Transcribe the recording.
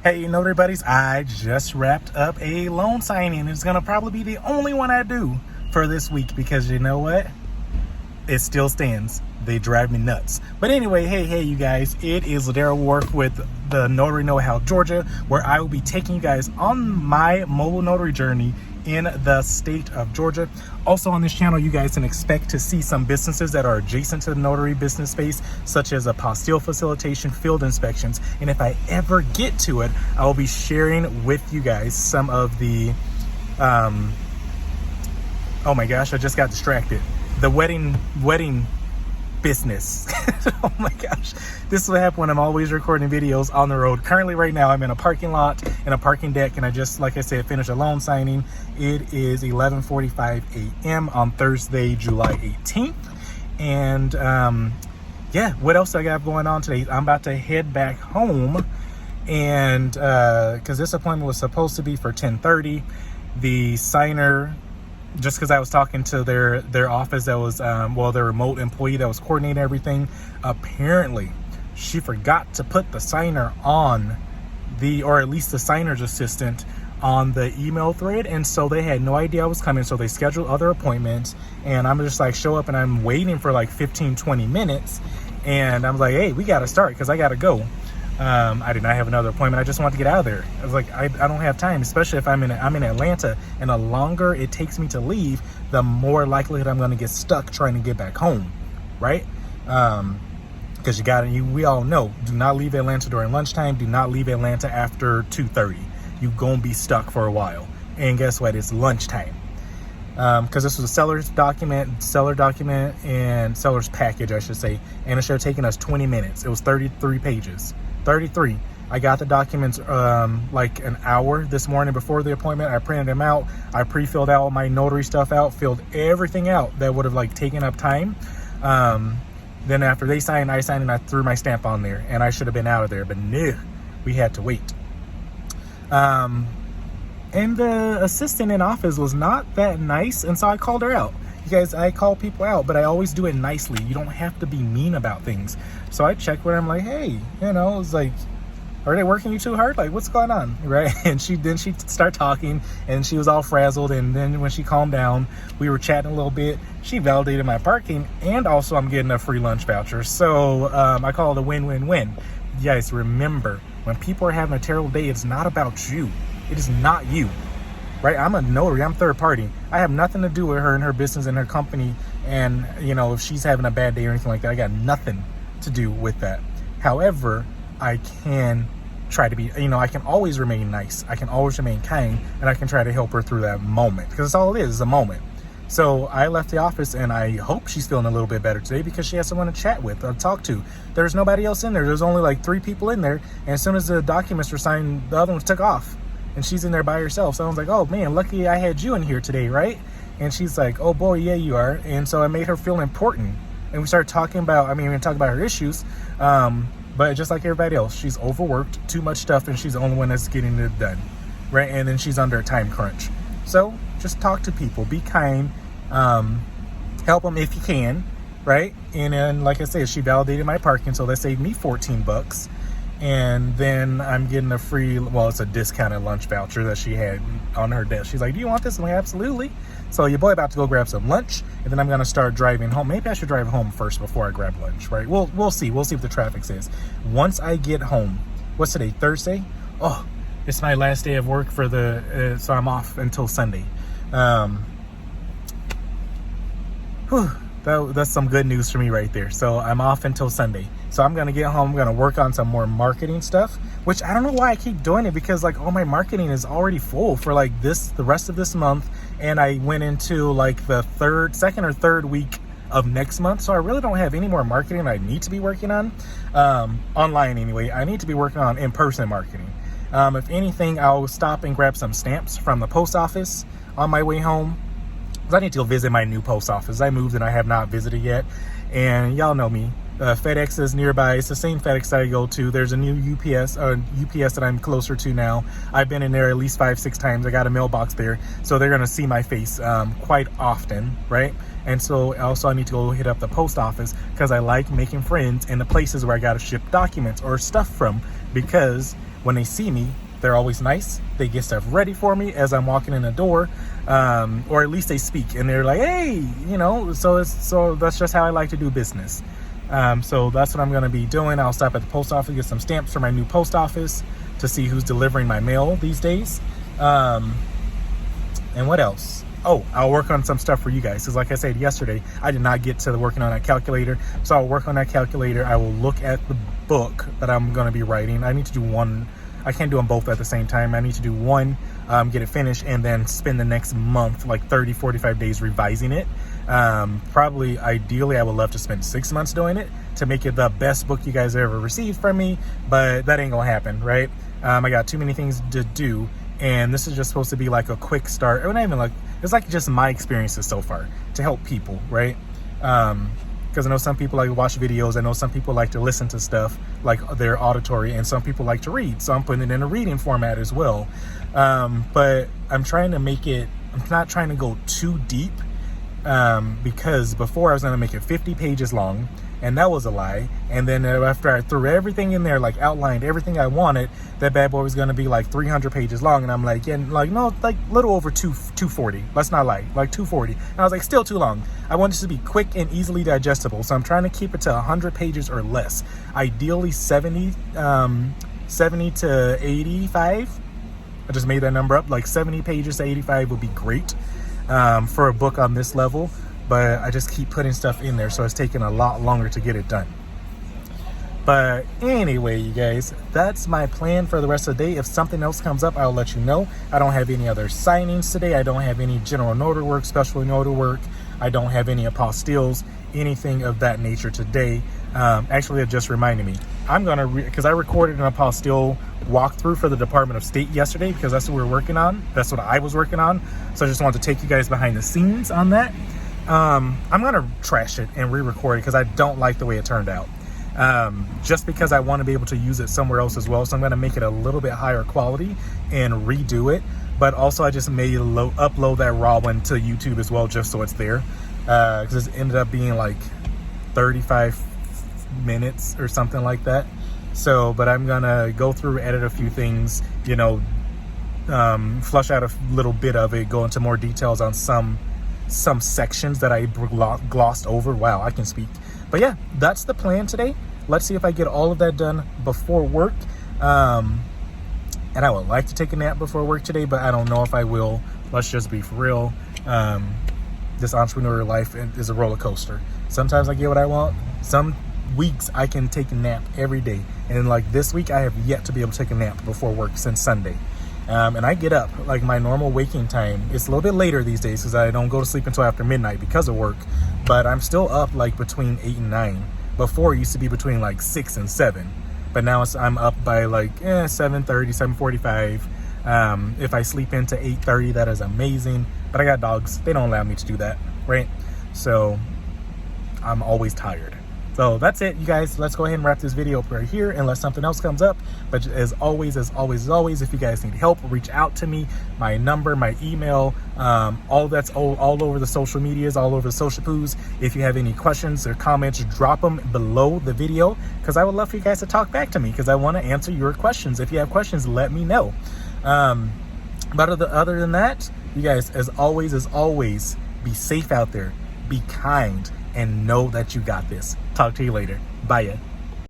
Hey, Notary buddies, I just wrapped up a loan signing. It's going to probably be the only one I do for this week because you know what? It still stands. They drive me nuts. But anyway, hey, you guys, it is Ladero Wharf with the Notary Know-How Georgia, where I will be taking you guys on my mobile notary journey in the state of Georgia. Also on this channel, you guys can expect to see some businesses that are adjacent to the notary business space, such as apostille facilitation, field inspections. And if I ever get to it, I will be sharing with you guys some of the, oh my gosh, I just got distracted. The wedding business. Oh my gosh, this is what happens when I'm always recording videos on the road. Currently right now I'm in a parking lot in a parking deck, and I just, like I said, finished a loan signing. It is 11:45 a.m. on Thursday, July 18th, and yeah, what else I got going on today? I'm about to head back home, and because this appointment was supposed to be for 10:30, the signer, just because I was talking to their office that was, their remote employee that was coordinating everything, apparently she forgot to put the signer on or at least the signer's assistant on the email thread. And so they had no idea I was coming. So they scheduled other appointments, and I'm just like, show up, and I'm waiting for like 15-20 minutes. And I'm like, hey, we got to start because I got to go. I did not have another appointment. I just wanted to get out of there. I was like, I don't have time, especially if I'm in Atlanta, and the longer it takes me to leave, the more likelihood I'm going to get stuck trying to get back home, right? Because we all know, do not leave Atlanta during lunchtime. Do not leave Atlanta after 2:30. You're going to be stuck for a while. And guess what? It's lunchtime. Because this was a seller document and seller's package, I should say, and it should have taken us 20 minutes. It was 33 pages. 33. I got the documents like an hour this morning before the appointment. I printed them out. I pre-filled out my notary stuff out, filled everything out that would have like taken up time. Then after they signed, I signed, and I threw my stamp on there, and I should have been out of there, but no, we had to wait. And the assistant in office was not that nice, and so I called her out. You guys, I call people out, but I always do it nicely. You don't have to be mean about things. So I checked with her. I'm like, hey, it's like, are they working you too hard? Like, what's going on, right? And she started talking, and she was all frazzled. And then when she calmed down, we were chatting a little bit. She validated my parking, and also I'm getting a free lunch voucher. So I call it a win-win-win. You guys, remember, when people are having a terrible day, it's not about you. It is not you, right? I'm a notary. I'm third party. I have nothing to do with her and her business and her company. And, if she's having a bad day or anything like that, I got nothing to do with that. However, I can try to be, I can always remain nice. I can always remain kind, and I can try to help her through that moment, because that's all it is a moment. So I left the office, and I hope she's feeling a little bit better today because she has someone to chat with or talk to. There's nobody else in there. There's only like 3 people in there. And as soon as the documents were signed, the other ones took off. And she's in there by herself. So I was like, oh man, lucky I had you in here today, right? And she's like, oh boy, yeah, you are. And so I made her feel important. And we started talking about, we talked about her issues. But just like everybody else, she's overworked, too much stuff, and she's the only one that's getting it done, right? And then she's under a time crunch. So just talk to people, be kind, help them if you can, right? And then, like I said, she validated my parking, so that saved me $14. And then I'm getting a free, it's a discounted lunch voucher that she had on her desk. She's like, do you want this? I'm like, absolutely. So your boy about to go grab some lunch, and then I'm going to start driving home. Maybe I should drive home first before I grab lunch, right? We'll see. We'll see what the traffic says. Once I get home, what's today, Thursday? Oh, it's my last day of work for so I'm off until Sunday. That's some good news for me right there. So I'm off until Sunday. So I'm going to get home. I'm going to work on some more marketing stuff, which I don't know why I keep doing it, because like all my marketing is already full for like the rest of this month. And I went into like the second or third week of next month. So I really don't have any more marketing I need to be working on, online anyway. I need to be working on in-person marketing. If anything, I'll stop and grab some stamps from the post office on my way home. I need to go visit my new post office. I moved and I have not visited yet. And y'all know me. FedEx is nearby. It's the same FedEx that I go to. There's a new UPS that I'm closer to now. I've been in there at least 5-6 times. I got a mailbox there. So they're going to see my face quite often, right? And so also I need to go hit up the post office because I like making friends in the places where I got to ship documents or stuff from, because when they see me, they're always nice. They get stuff ready for me as I'm walking in the door, or at least they speak and they're like, hey, you know, so that's just how I like to do business. So that's what I'm going to be doing. I'll stop at the post office, get some stamps for my new post office to see who's delivering my mail these days. And what else? Oh, I'll work on some stuff for you guys. Because like I said yesterday, I did not get to working on that calculator. So I'll work on that calculator. I will look at the book that I'm going to be writing. I need to do one. I can't do them both at the same time. I need to do one, get it finished, and then spend the next month, like 30, 45 days revising it. Probably, ideally, I would love to spend 6 months doing it to make it the best book you guys ever received from me. But that ain't going to happen, right? I got too many things to do. And this is just supposed to be like a quick start. Or not even like, it's like just my experiences so far to help people, right? Because I know some people like to watch videos. I know some people like to listen to stuff like their auditory, and some people like to read. So I'm putting it in a reading format as well. But I'm trying to make it, I'm not trying to go too deep, because before I was going to make it 50 pages long, and that was a lie. And then after I threw everything in there, like outlined everything I wanted, that bad boy was going to be like 300 pages long. And I'm like, yeah, like, no, like little over 240. Let's not lie, like 240. And I was like, still too long. I want this to be quick and easily digestible. So I'm trying to keep it to 100 pages or less. Ideally 70 to 85. I just made that number up. Like 70 pages to 85 would be great for a book on this level. But I just keep putting stuff in there, so it's taking a lot longer to get it done. But anyway, you guys, that's my plan for the rest of the day. If something else comes up, I'll let you know. I don't have any other signings today. I don't have any general notary work, special notary work. I don't have any apostilles, anything of that nature today. Actually, it just reminded me. I'm going to, because I recorded an apostille walkthrough for the Department of State yesterday, because that's what we were working on. That's what I was working on. So I just wanted to take you guys behind the scenes on that. I'm going to trash it and re-record it because I don't like the way it turned out. Just because I want to be able to use it somewhere else as well. So I'm going to make it a little bit higher quality and redo it. But also I just made upload that raw one to YouTube as well, just so it's there. Because it ended up being like 35 minutes or something like that. So, but I'm going to go through, edit a few things, you know, flush out a little bit of it, go into more details on some sections that I glossed over. Wow, I can speak. But yeah, that's the plan today. Let's see if I get all of that done before work. And I would like to take a nap before work today, but I don't know if I will. Let's just be for real. This entrepreneurial life is a roller coaster. Sometimes I get what I want. Some weeks I can take a nap every day. And like this week, I have yet to be able to take a nap before work since Sunday. And I get up, like my normal waking time. It's a little bit later these days because I don't go to sleep until after midnight because of work. But I'm still up like between 8 and 9. Before it used to be between like 6 and 7. But now I'm up by like 7:30, 7:45. If I sleep into 8:30, that is amazing. But I got dogs. They don't allow me to do that, right? So I'm always tired. So that's it, you guys. Let's go ahead and wrap this video up right here unless something else comes up. But as always, if you guys need help, reach out to me. My number, my email, all that's all over the social medias, all over the social poos. If you have any questions or comments, drop them below the video because I would love for you guys to talk back to me because I want to answer your questions. If you have questions, let me know. But other than that, you guys, as always, be safe out there, be kind, and know that you got this. Talk to you later. Bye ya.